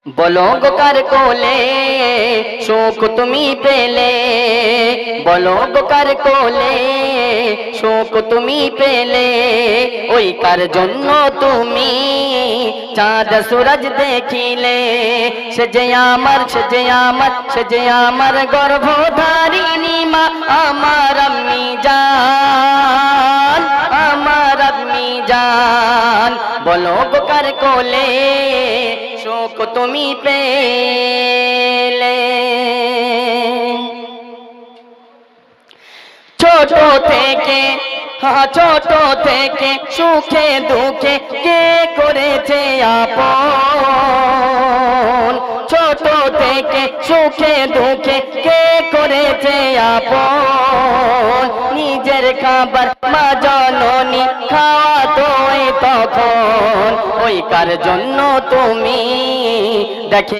বলো গো কার কোলে শোক তুমি পেলে, বলো গো কার কোলে শোক তুমি পেলে, ওই কার জন্য তুমি চাঁদ সূরজ দেখিলে। সে যে আমার, সে যে আমার, সে যে আমার গর্ভধারিণী মা, আমার আম্মি জান, আমার আম্মি জান। বলো গো কার কোলে শোক তুমি পেলে। ছোট থেকে ছোট থেকে সুখে দুঃখে কে করেছে আপন, ছোট থেকে সুখে দুঃখে কে করেছে আপন। নিজের খাবার মা জননী খাওয়াতো তখন, ওই কার জন্য তুমি দেখে